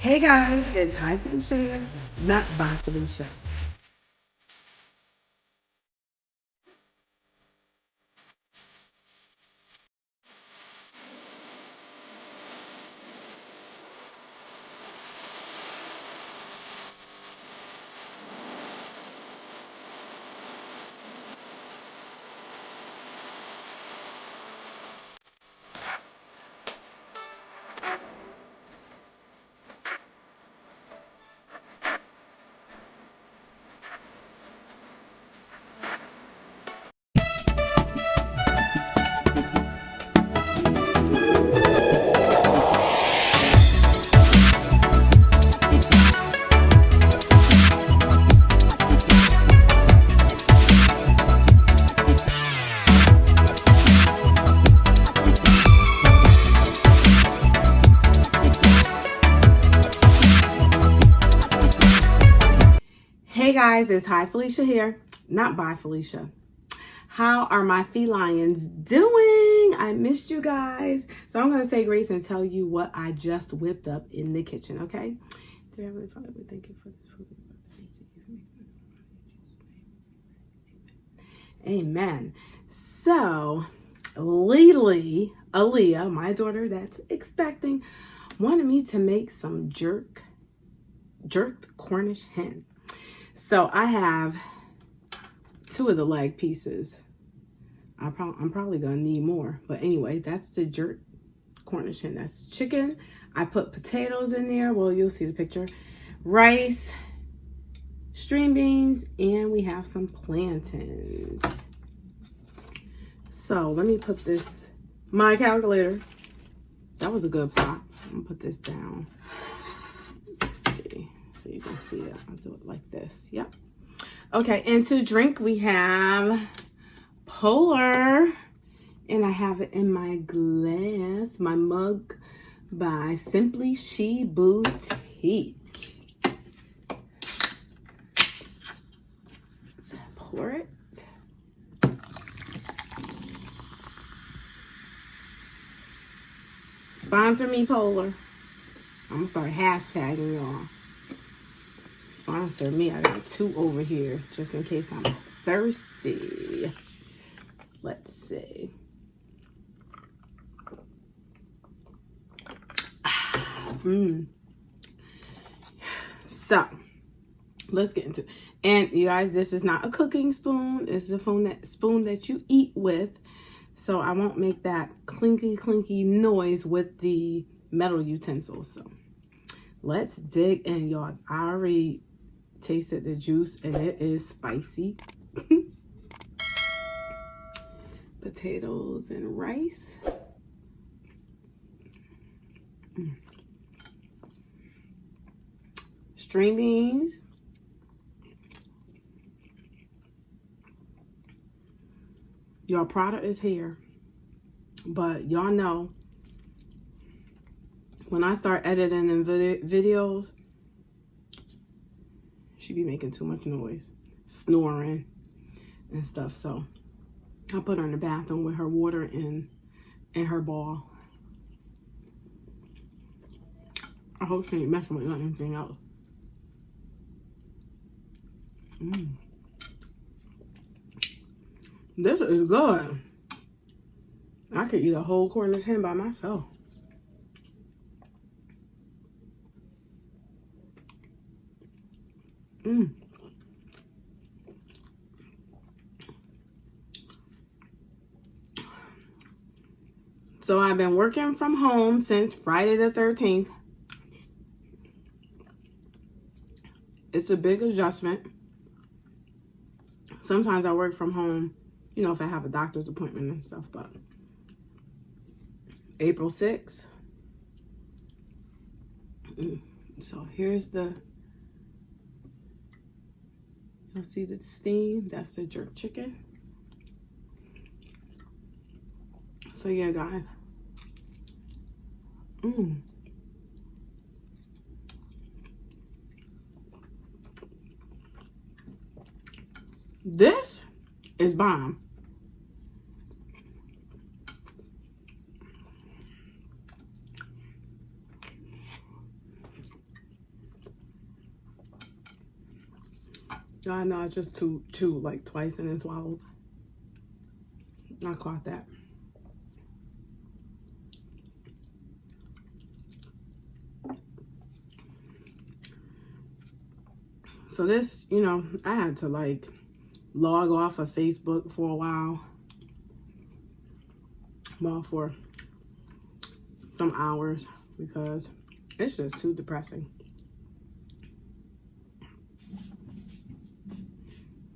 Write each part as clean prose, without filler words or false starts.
Hey guys, it's HyeFelicia, not by Felicia. Hey guys, it's HyeFelicia here, not by Felicia. How are my FeLions doing? I missed you guys. So I'm going to say grace and tell you what I just whipped up in the kitchen, okay? Dear Heavenly Father, we thank you for this food. Amen. So, Aaliyah, my daughter that's expecting, wanted me to make some jerked Cornish hen. So I have 2 of the leg pieces. I'm probably gonna need more, but anyway, that's the jerked Cornish hen. That's chicken. I put potatoes in there. Well, you'll see the picture. Rice, string beans, and we have some plantains. So let me put this, my calculator. That was a good prop. I'm gonna put this down. Let's see, so you can see it. I'll do it like this. Yep. Okay, and to drink we have Polar, and I have it in my glass, my mug by Simply She Boutique. So pour it. Sponsor me, Polar. I'm gonna start hashtagging y'all. Sponsor me. I got 2 over here just in case I'm thirsty. Let's see. So let's get into it. And you guys, this is not a cooking spoon. This is a spoon that you eat with. So I won't make that clinky noise with the metal utensils. So let's dig in, y'all. I already tasted the juice and it is spicy. Potatoes and rice. String beans. Your product is here, but y'all know when I start editing in videos, she be making too much noise, snoring and stuff. So I put her in the bathroom with her water in her ball. I hope she ain't messing with anything else. This is good. I could eat a whole Cornish hen by myself. So I've been working from home since Friday the 13th. It's a big adjustment. Sometimes I work from home, you know, if I have a doctor's appointment and stuff, but April 6th. So here's the, you'll see the steam. That's the jerk chicken. So yeah, guys. This is bomb. I know I just chewed like twice and then swallowed. I caught that. So this, you know, I had to like log off of Facebook for a while. Well, for some hours because it's just too depressing.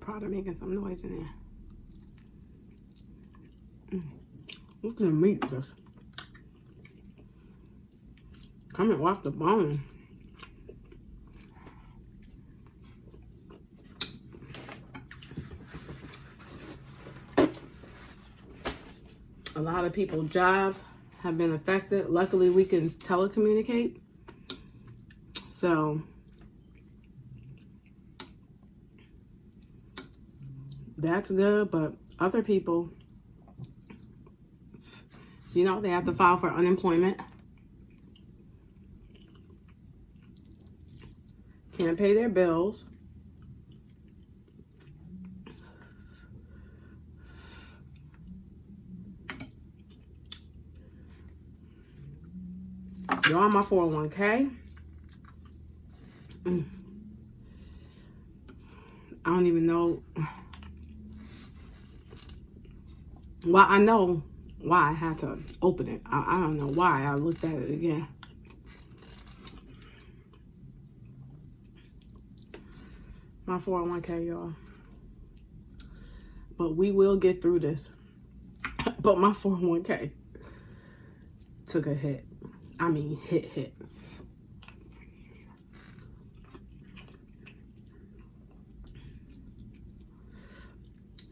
Probably making some noise in there. Look at the meat. Just coming off the bone. A lot of people's jobs have been affected. Luckily, we can telecommunicate. So, that's good. But other people, you know, they have to file for unemployment. Can't pay their bills. You're on my 401k. I don't even know. Well, I know why I had to open it. I don't know why I looked at it again. My 401k, y'all. But we will get through this. But my 401k took a hit. I mean, hit.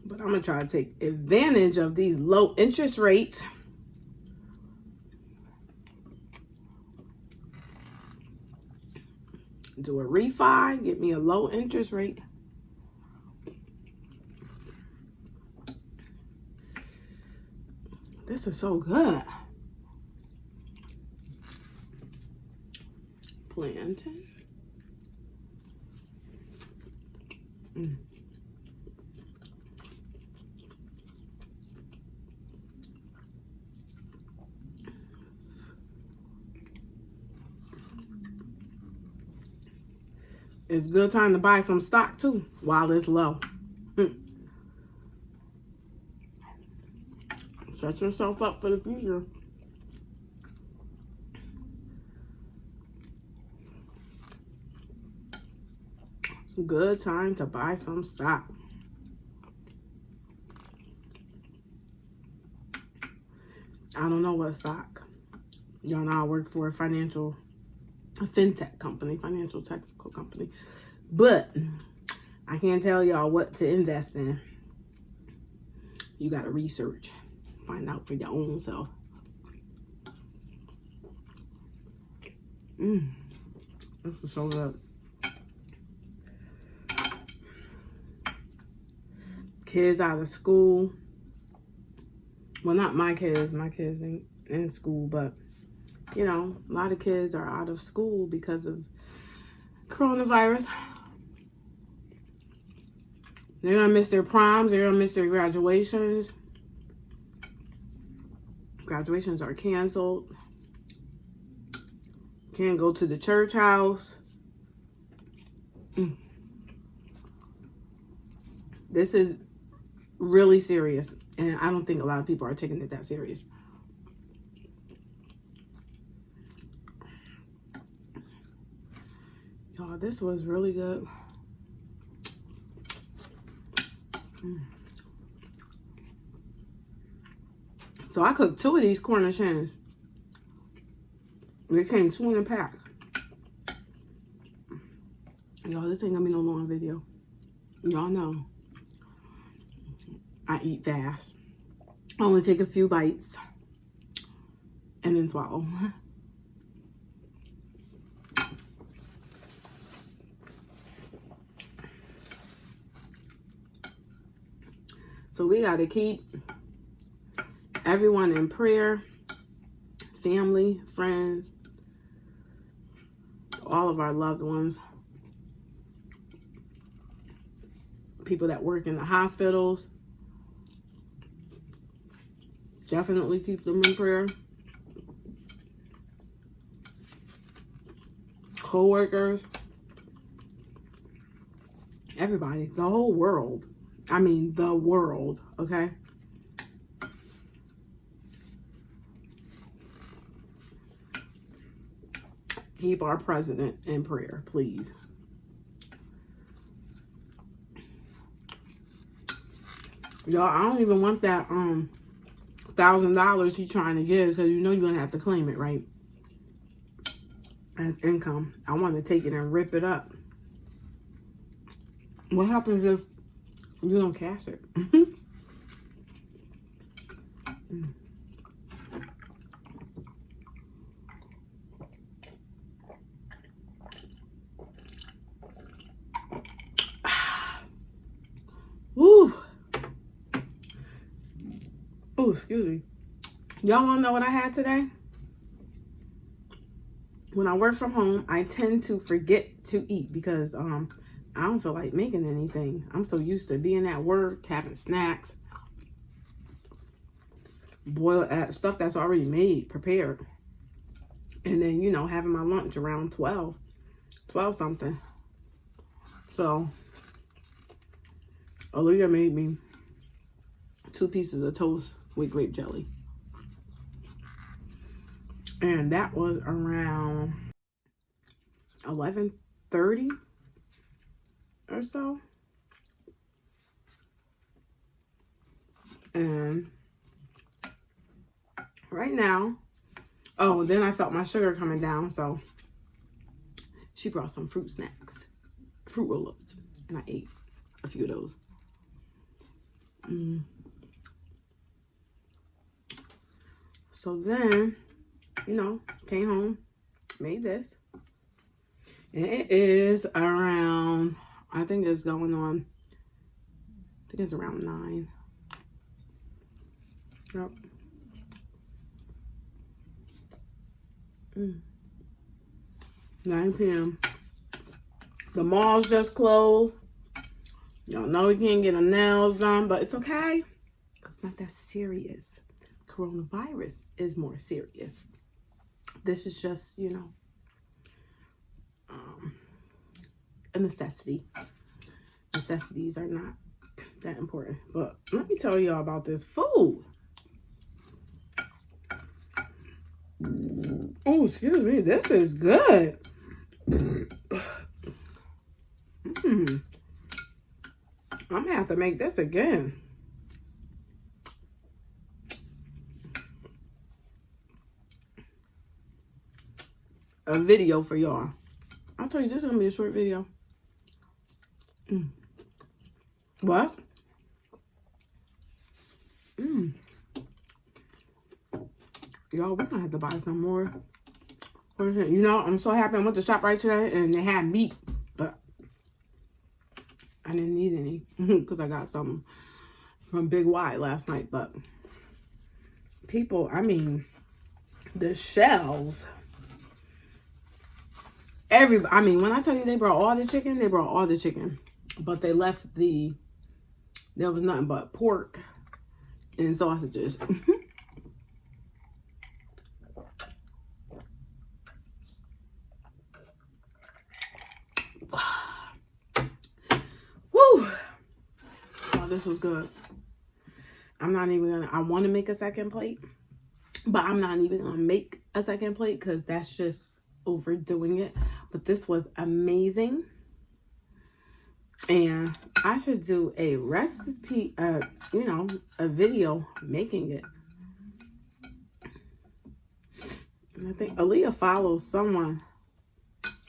But I'm going to try to take advantage of these low interest rates. Do a refi, get me a low interest rate. This is so good. Plantains. It's a good time to buy some stock too while it's low. Set yourself up for the future. Good time to buy some stock. I don't know what stock. Y'all know I work for a fintech company, financial technical company. But I can't tell y'all what to invest in. You got to research. Find out for your own self. This is so good. Kids out of school. Well, not my kids. My kids ain't in school, but you know, a lot of kids are out of school because of coronavirus. They're gonna miss their proms. They're gonna miss their graduations. Graduations are canceled. Can't go to the church house. This is really serious, and I don't think a lot of people are taking it that serious. Y'all, this was really good. So I cooked 2 of these Cornish hens. They came 2 in a pack. Y'all, this ain't gonna be no long video. Y'all know I eat fast. I only take a few bites and then swallow. So we got to keep everyone in prayer, family, friends, all of our loved ones. people that work in the hospitals. Definitely keep them in prayer. Co-workers. Everybody. The whole world. I mean, the world. Okay? Keep our president in prayer, please. Y'all, I don't even want that $1,000 he's trying to give, because you know you're gonna have to claim it, right? As income. I want to take it and rip it up. What happens if you don't cash it? Woo. Oh, excuse me. Y'all want to know what I had today? When I work from home, I tend to forget to eat because I don't feel like making anything. I'm so used to being at work, having snacks, boiled stuff that's already made, prepared. And then, you know, having my lunch around 12 something. So, Aaliyah made me 2 pieces of toast with grape jelly. And that was around 11:30 or so. And right now, oh, then I felt my sugar coming down, so she brought some fruit snacks, fruit roll-ups, and I ate a few of those. So then, you know, came home, made this. And it is around, I think it's going on, I think it's around 9. Yep. 9 p.m. The mall's just closed. Y'all know we can't get our nails done, but it's okay. It's not that serious. Coronavirus is more serious. This is just, you know, a necessity. Necessities are not that important. But let me tell y'all about this food. Oh, excuse me. This is good. I'm gonna have to make this again. A video for y'all. I'll tell you, this is gonna be a short video. What? Y'all, we're gonna have to buy some more. You know, I'm so happy I went to ShopRite today and they had meat, but I didn't need any because I got some from Big Y last night. But people, I mean, the shelves. I mean, when I tell you they brought all the chicken, they brought all the chicken. But they left there was nothing but pork and sausages. Woo! Oh, this was good. I'm not even gonna, I want to make a second plate, but I'm not even gonna make a second plate because that's just overdoing it. But this was amazing. And I should do a recipe, you know, a video making it. And I think Aaliyah follows someone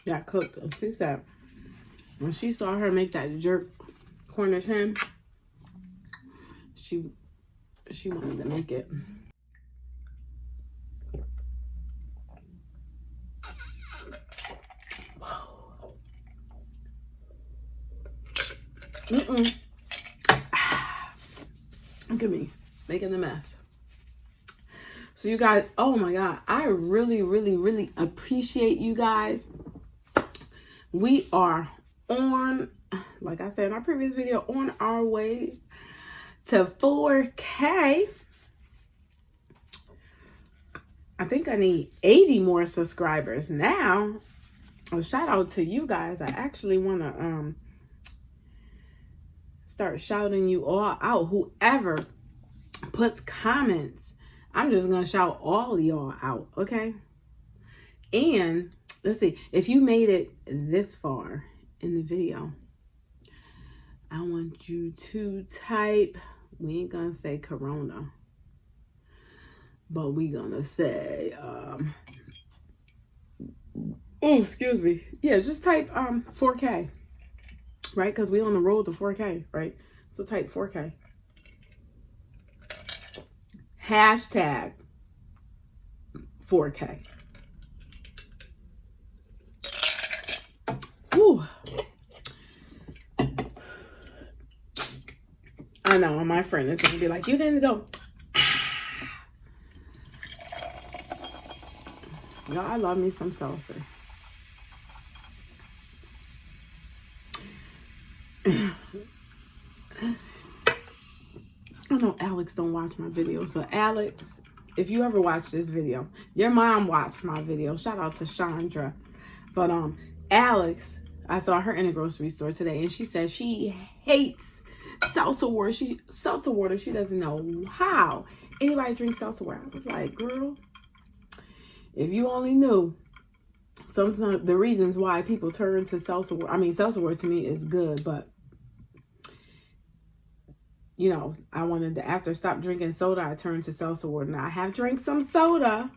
that cooked. She said when she saw her make that jerk Cornish hen, she wanted to make it. Look at me making the mess. So you guys, oh my God, I really, really, really appreciate you guys. We are on like I said in our previous video, on our way to 4K. I think I need 80 more subscribers now. A shout out to you guys. I actually want to start shouting you all out. Whoever puts comments, I'm just gonna shout all of y'all out, okay? And let's see, if you made it this far in the video, I want you to type, we ain't gonna say Corona, but we gonna say oh, excuse me. Yeah, just type 4K, right? Because we on the road to 4K, right? So type 4K. Hashtag 4K. Ooh. I know, my friend is gonna be like, you didn't go. Y'all, I love me some salsa. I know Alex don't watch my videos, but Alex, if you ever watch this video, your mom watched my video. Shout out to Chandra. But Alex, I saw her in a grocery store today, and she said she hates salsa water. She doesn't know how anybody drinks salsa water. I was like, girl, if you only knew sometimes the reasons why people turn to salsa water. I mean, salsa water to me is good, but you know, I wanted to, after I stopped drinking soda, I turned to salsa water. Now, I have drank some soda.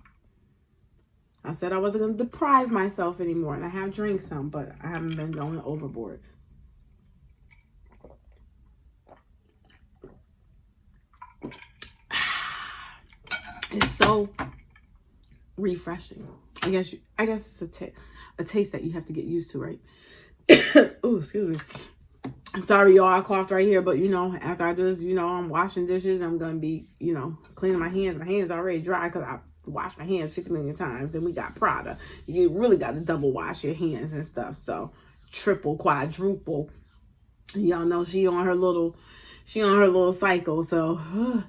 I said I wasn't going to deprive myself anymore, and I have drank some, but I haven't been going overboard. It's so refreshing. I guess it's a taste that you have to get used to, right? Oh, excuse me. Sorry, y'all, I coughed right here, but, you know, after I do this, you know, I'm washing dishes. I'm going to be, you know, cleaning my hands. My hands are already dry because I washed my hands 50 million times, and we got Prada. You really got to double wash your hands and stuff. So, triple, quadruple. Y'all know she on her little cycle. So,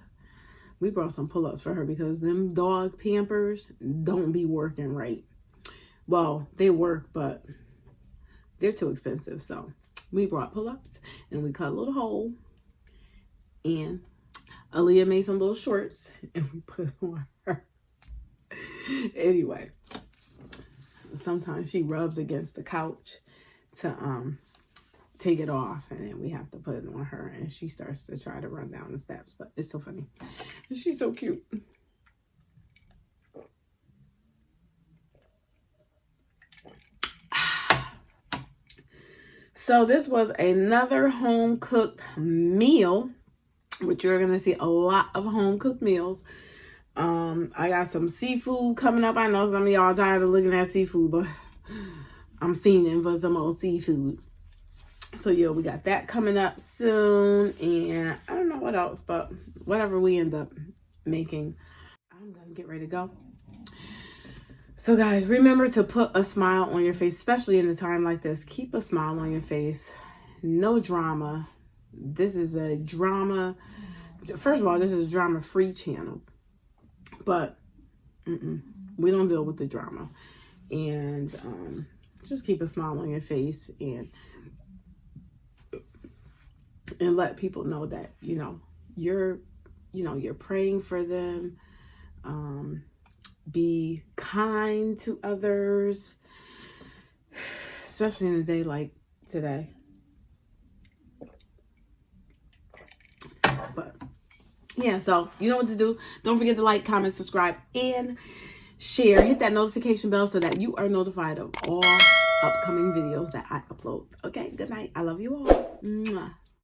we brought some pull-ups for her because them dog Pampers don't be working right. Well, they work, but they're too expensive, so we brought pull-ups, and we cut a little hole, and Aaliyah made some little shorts, and we put on her. Anyway, sometimes she rubs against the couch to take it off, and then we have to put it on her, and she starts to try to run down the steps, but it's so funny. And she's so cute. So this was another home-cooked meal, which you're going to see a lot of home-cooked meals. I got some seafood coming up. I know some of y'all tired of looking at seafood, but I'm fiending for some old seafood. So, yeah, we got that coming up soon. And I don't know what else, but whatever we end up making, I'm going to get ready to go. So, guys, remember to put a smile on your face, especially in a time like this. Keep a smile on your face. No drama. This is a drama. First of all, this is a drama-free channel. But we don't deal with the drama. And just keep a smile on your face and let people know that, you're praying for them. Be kind to others, especially in a day like today. But yeah, so you know what to do. Don't forget to like, comment, subscribe, and share. Hit that notification bell so that you are notified of all upcoming videos that I upload. Okay, good night. I love you all. Mwah.